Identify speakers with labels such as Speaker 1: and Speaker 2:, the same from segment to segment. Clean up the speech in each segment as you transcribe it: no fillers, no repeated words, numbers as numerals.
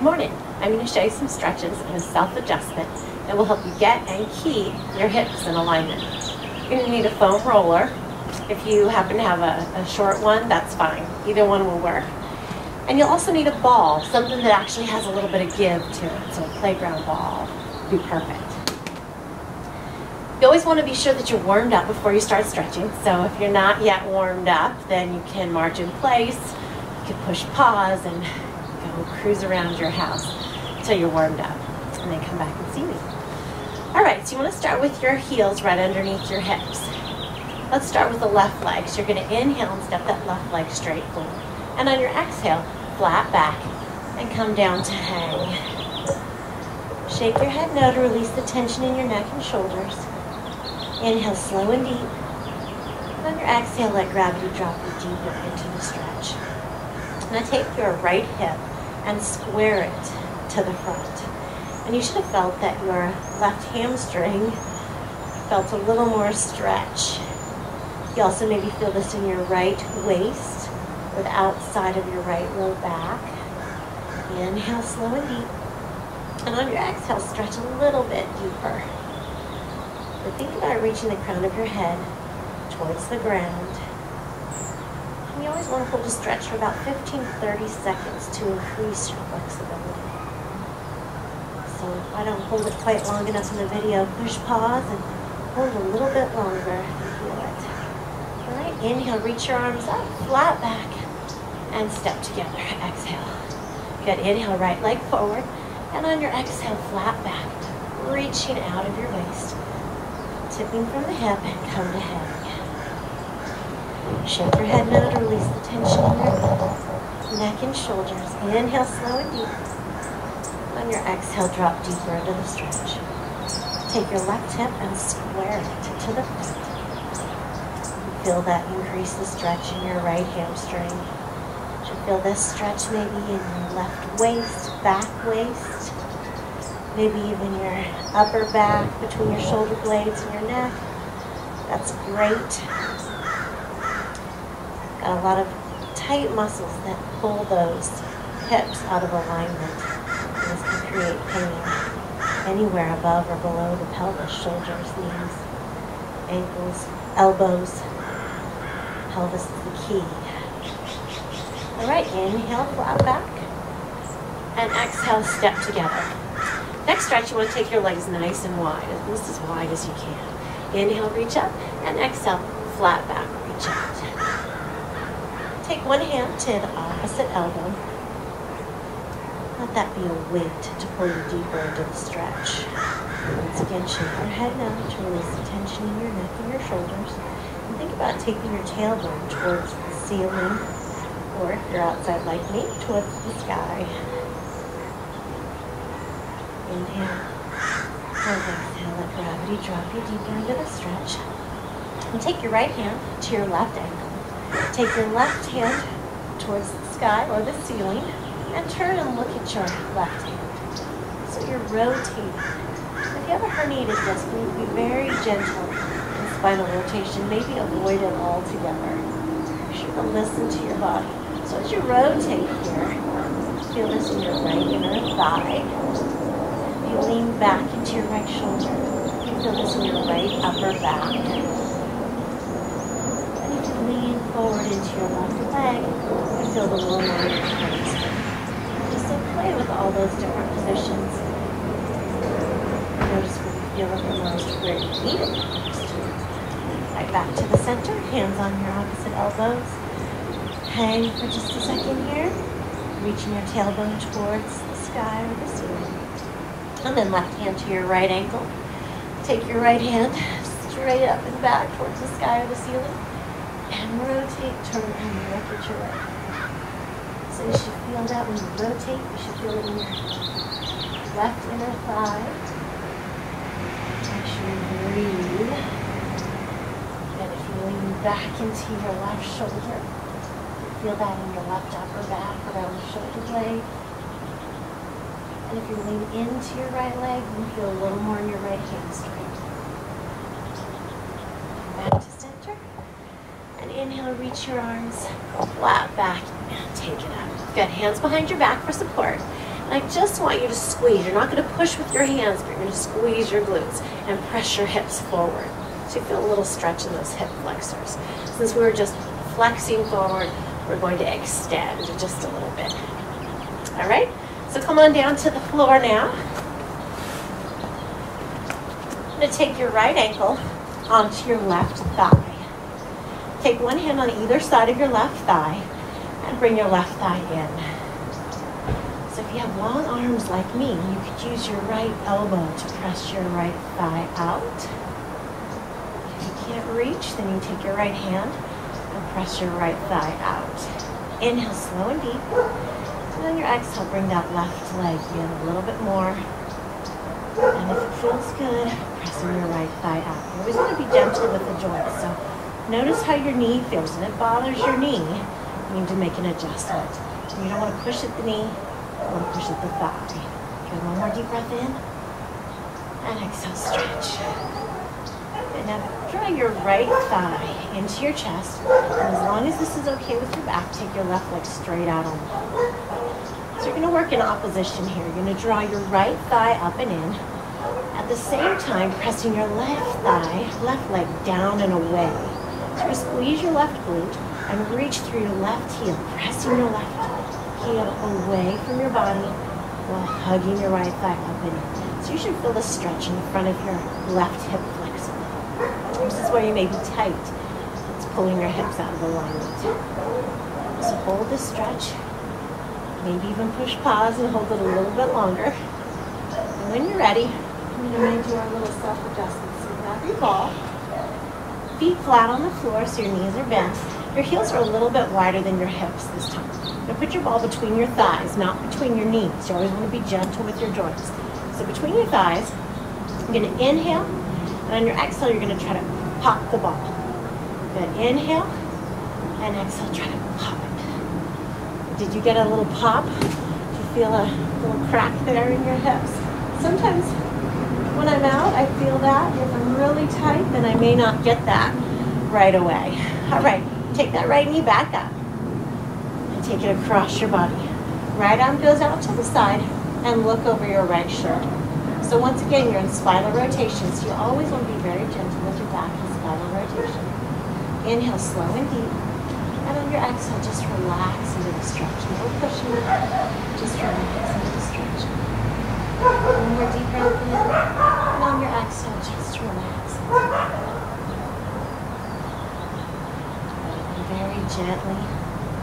Speaker 1: Good morning. I'm going to show you some stretches and a self-adjustment that will help you get and keep your hips in alignment. You're going to need a foam roller. If you happen to have a short one, that's fine. Either one will work. And you'll also need a ball, something that actually has a little bit of give to it. So a playground ball would be perfect. You always want to be sure that you're warmed up before you start stretching. So if you're not yet warmed up, then you can march in place. You can push pause and go cruise around your house until you're warmed up. And then come back and see me. All right, so you want to start with your heels right underneath your hips. Let's start with the left leg. So you're going to inhale and step that left leg straight forward. And on your exhale, flat back and come down to hang. Shake your head no to release the tension in your neck and shoulders. Inhale slow and deep. And on your exhale, let gravity drop you deeper into the stretch. Now take your right hip and square it to the front. And you should have felt that your left hamstring felt a little more stretch. You also maybe feel this in your right waist or the outside of your right low back. Inhale slow and deep. And on your exhale, stretch a little bit deeper. But think about reaching the crown of your head towards the ground. And you always want to hold a stretch for about 15-30 seconds to increase your flexibility. So if I don't hold it quite long enough in the video, push pause and hold a little bit longer and feel it. All right, inhale, reach your arms up, flat back, and step together. Exhale. Good, inhale, right leg forward, and on your exhale, flat back, reaching out of your waist. Tipping from the hip and come to hang. Shake your head now to release the tension in your neck and shoulders. Inhale slow and deep. On your exhale, drop deeper into the stretch. Take your left hip and square it to the front. Feel that increase the stretch in your right hamstring. You should feel this stretch maybe in your left waist, back waist. Maybe even your upper back between your shoulder blades and your neck. That's great. Got a lot of tight muscles that pull those hips out of alignment. This can create pain anywhere above or below the pelvis, shoulders, knees, ankles, elbows. Pelvis is the key. All right, inhale, flat back. And exhale, step together. Next stretch, you want to take your legs nice and wide, at least as wide as you can. Inhale, reach up, and exhale, flat back, reach out. Take one hand to the opposite elbow. Let that be a weight to pull you deeper into the stretch. Once again, shake your head now to release the tension in your neck and your shoulders. And think about taking your tailbone towards the ceiling, or if you're outside like me, towards the sky. Inhale, and exhale, let gravity drop you deeper into the stretch. And take your right hand to your left ankle. Take your left hand towards the sky or the ceiling, and turn and look at your left hand. So you're rotating. If you have a herniated disc, you need to be very gentle in spinal rotation, maybe avoid it altogether. Be sure to listen to your body. So as you rotate here, feel this in your right inner thigh. You lean back into your right shoulder. You feel this in your right upper back. And you can lean forward into your left leg and feel the lower line of your hamstring. Just so play with all those different positions. Notice where you feel it the most, where you need it most. Right back to the center, hands on your opposite elbows. Hang for just a second here. Reaching your tailbone towards the sky or the ceiling. And then left hand to your right ankle. Take your right hand straight up and back towards the sky or the ceiling. And rotate, turn, and look at your right. So you should feel that when you rotate. You should feel it in your left inner thigh. Make sure you breathe. And if you lean back into your left shoulder, feel that in your left upper back around the shoulder blade. And if you lean into your right leg, you feel a little more in your right hamstring. Back to center. And inhale, reach your arms flat back and take it up. Good. Hands behind your back for support. And I just want you to squeeze. You're not going to push with your hands, but you're going to squeeze your glutes and press your hips forward. So you feel a little stretch in those hip flexors. Since we were just flexing forward, we're going to extend just a little bit. All right? So come on down to the floor now. I'm going to take your right ankle onto your left thigh. Take one hand on either side of your left thigh and bring your left thigh in. So if you have long arms like me, you could use your right elbow to press your right thigh out. If you can't reach, then you take your right hand and press your right thigh out. Inhale slow and deep. And on your exhale, bring that left leg in a little bit more. And if it feels good, pressing your right thigh out. You always want to be gentle with the joints. So notice how your knee feels. And it bothers your knee, you need to make an adjustment. You don't want to push at the knee. You want to push at the thigh. Good, one more deep breath in. And exhale, stretch. And now draw your right thigh into your chest. And as long as this is okay with your back, take your left leg straight out on the floor. So you're going to work in opposition here. You're going to draw your right thigh up and in. At the same time, pressing your left leg down and away. So you squeeze your left glute and reach through your left heel, pressing your left heel away from your body while hugging your right thigh up and in. So you should feel the stretch in the front of your left hip flexor. This is where you may be tight. It's pulling your hips out of alignment. So hold this stretch. Maybe even push pause and hold it a little bit longer. And when you're ready, we're going to do our little self-adjustment. So grab your ball, feet flat on the floor so your knees are bent. Your heels are a little bit wider than your hips this time. Now put your ball between your thighs, not between your knees. You always want to be gentle with your joints. So between your thighs, you're going to inhale, and on your exhale, you're going to try to pop the ball. Good, inhale, and exhale, try to pop it. Did you get a little pop? Do you feel a little crack there in your hips? Sometimes when I'm out, I feel that. If I'm really tight, then I may not get that right away. All right, take that right knee back up and take it across your body. Right arm goes out to the side and look over your right shoulder. So once again, you're in spinal rotation, so you always want to be very gentle with your back in spinal rotation. Inhale slow and deep. And on your exhale, just relax into the stretch. No pushing, just relax into the stretch. One more deep breath in. And on your exhale, just relax. And very gently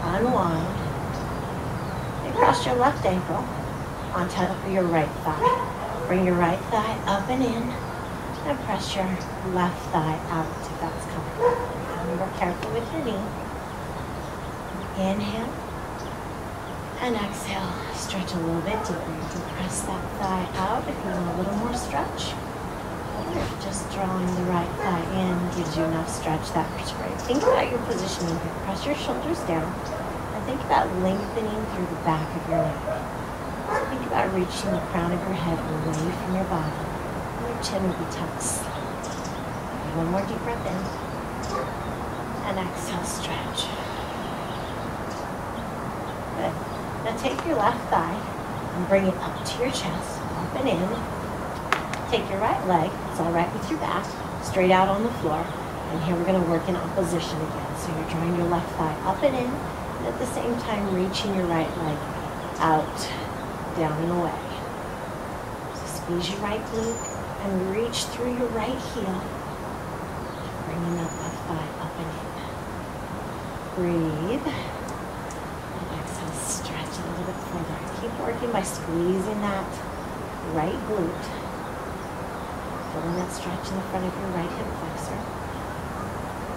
Speaker 1: unwind. And cross your left ankle on top of your right thigh. Bring your right thigh up and in. And press your left thigh out if that's comfortable. Remember, careful with your knee. Inhale and exhale. Stretch a little bit deeper. You can press that thigh out if you want a little more stretch. Or if just drawing the right thigh in gives you enough stretch, that works great. Think about your positioning here. Press your shoulders down and think about lengthening through the back of your neck. So think about reaching the crown of your head away from your body. And your chin will be tucked slightly. One more deep breath in. And exhale, stretch. Good. Now take your left thigh and bring it up to your chest, up and in. Take your right leg, it's all right with your back, straight out on the floor. And here we're going to work in opposition again. So you're drawing your left thigh up and in, and at the same time reaching your right leg out, down and away. So squeeze your right glute and reach through your right heel, bringing that left thigh up and in. Breathe. Stretch a little bit further. Keep working by squeezing that right glute. Feeling that stretch in the front of your right hip flexor.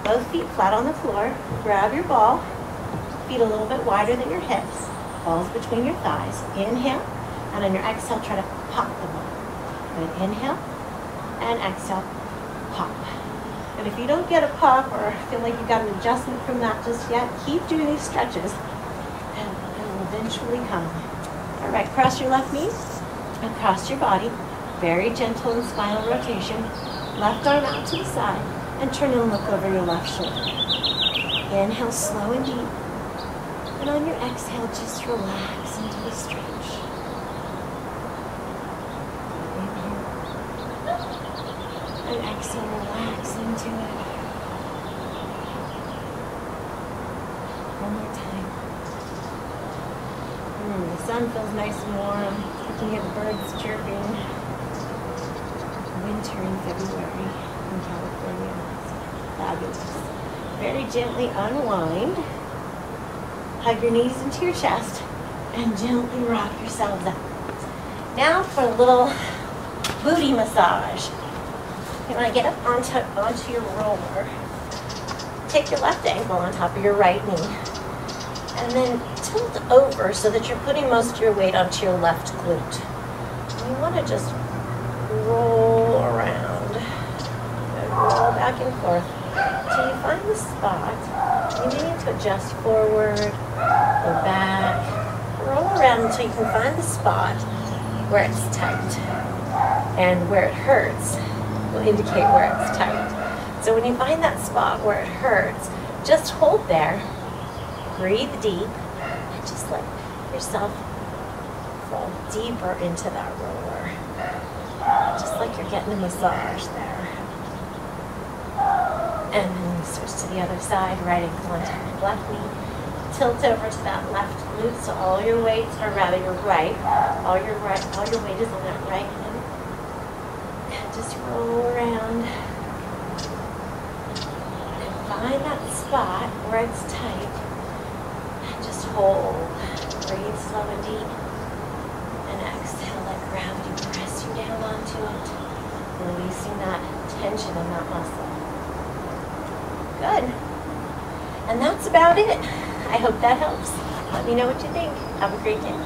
Speaker 1: Both feet flat on the floor. Grab your ball. Feet a little bit wider than your hips. Balls between your thighs. Inhale. And on your exhale, try to pop the ball. Good. Inhale. And exhale. Pop. And if you don't get a pop or feel like you got an adjustment from that just yet, keep doing these stretches. Eventually come. All right, cross your left knee across your body. Very gentle in spinal rotation. Left arm out to the side and turn and look over your left shoulder. Inhale slow and deep. And on your exhale, just relax into the stretch. And exhale, relax into it. One more time. The sun feels nice and warm. You can hear the birds chirping. Winter in February in California. It's fabulous. Very gently unwind. Hug your knees into your chest and gently rock yourselves out. Now for a little booty massage. You want to get up onto your roller. Take your left ankle on top of your right knee. And then tilt over so that you're putting most of your weight onto your left glute. And you want to just roll around. And roll back and forth until you find the spot. You may need to adjust forward, go back, roll around until you can find the spot where it's tight. And where it hurts will indicate where it's tight. So when you find that spot where it hurts, just hold there, breathe deep, and just let yourself fall deeper into that roller. Just like you're getting a massage there. And then you switch to the other side, right ankle on top of left knee. Tilt over to that left glute, so all your weight, or rather your right, all your weight is on that right hand. And just roll around. And find that spot where it's tight. And just hold. Breathe slow and deep. And exhale, let gravity press you down onto it. Releasing that tension in that muscle. Good. And that's about it. I hope that helps. Let me know what you think. Have a great day.